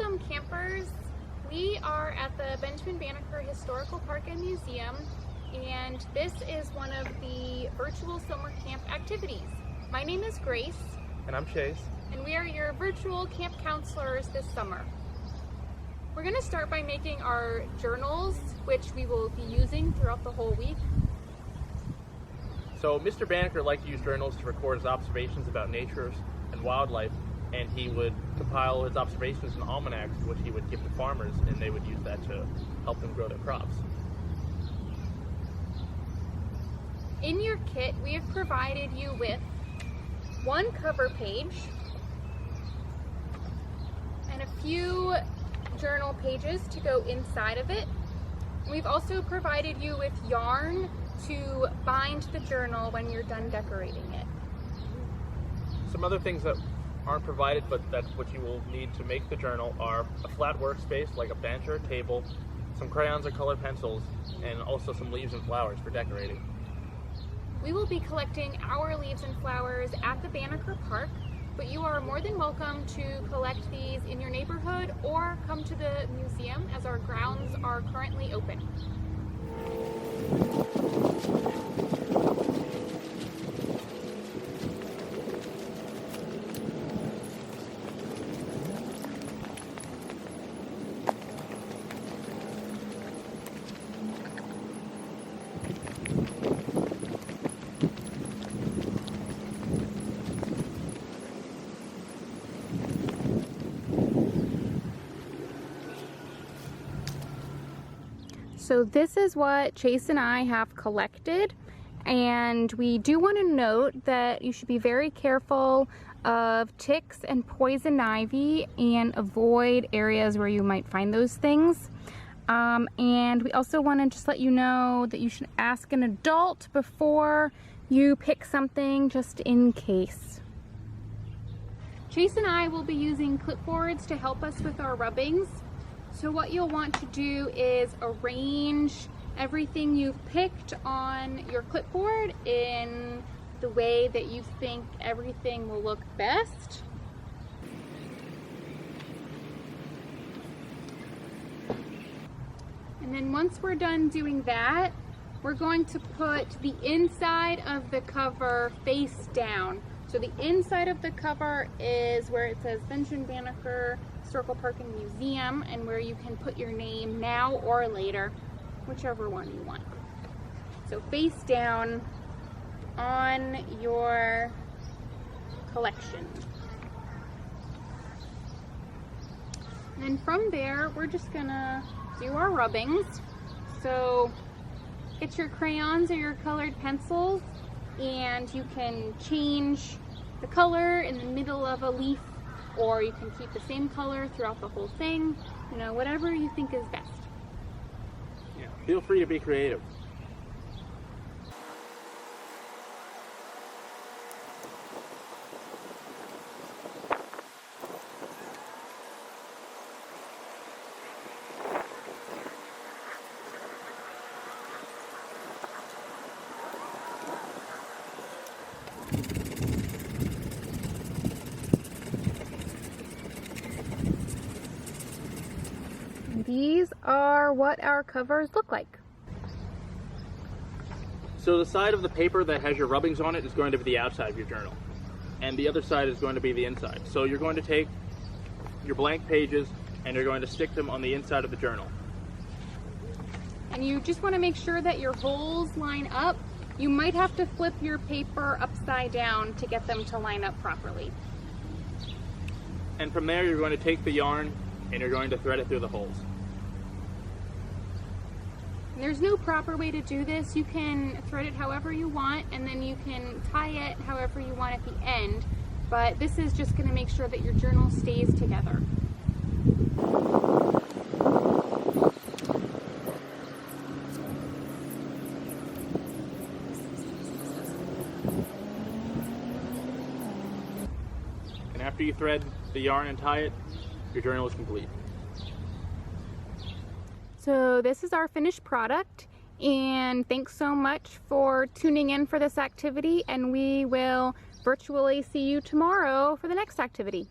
Welcome campers. We are at the Banneker Historical Park and Museum, and this is one of the virtual summer camp activities. My name is Grace. And I'm Chase. And we are your virtual camp counselors this summer. We're going to start by making our journals, which we will be using throughout the whole week. So Mr. Banneker liked to use journals to record his observations about nature and wildlife, and he would compile his observations in almanacs, which he would give to farmers, and they would use that to help them grow their crops. In your kit, we have provided you with one cover page and a few journal pages to go inside of it. We've also provided you with yarn to bind the journal when you're done decorating it. Some other things that aren't provided, but that's what you will need to make the journal, are a flat workspace like a bench or a table, some crayons or colored pencils, and also some leaves and flowers for decorating. We will be collecting our leaves and flowers at the Banneker Park, but you are more than welcome to collect these in your neighborhood or come to the museum, as our grounds are currently open. So this is what Chase and I have collected, and we do want to note that you should be very careful of ticks and poison ivy and avoid areas where you might find those things. And we also want to just let you know that you should ask an adult before you pick something, just in case. Chase and I will be using clipboards to help us with our rubbings. So what you'll want to do is arrange everything you've picked on your clipboard in the way that you think everything will look best. And then once we're done doing that, we're going to put the inside of the cover face down. So the inside of the cover is where it says Banneker Historical Park and Museum, and where you can put your name now or later, whichever one you want. So face down on your collection. And then from there, we're just gonna do our rubbings. So get your crayons or your colored pencils, and you can change the color in the middle of a leaf, or you can keep the same color throughout the whole thing. You know, whatever you think is best. Yeah, feel free to be creative. These are what our covers look like. So the side of the paper that has your rubbings on it is going to be the outside of your journal, and the other side is going to be the inside. So you're going to take your blank pages and you're going to stick them on the inside of the journal. And you just want to make sure that your holes line up. You might have to flip your paper upside down to get them to line up properly. And from there, you're going to take the yarn and you're going to thread it through the holes. There's no proper way to do this. You can thread it however you want, and then you can tie it however you want at the end. But this is just going to make sure that your journal stays together. And after you thread the yarn and tie it, your journal is complete. So this is our finished product, and thanks so much for tuning in for this activity, and we will virtually see you tomorrow for the next activity.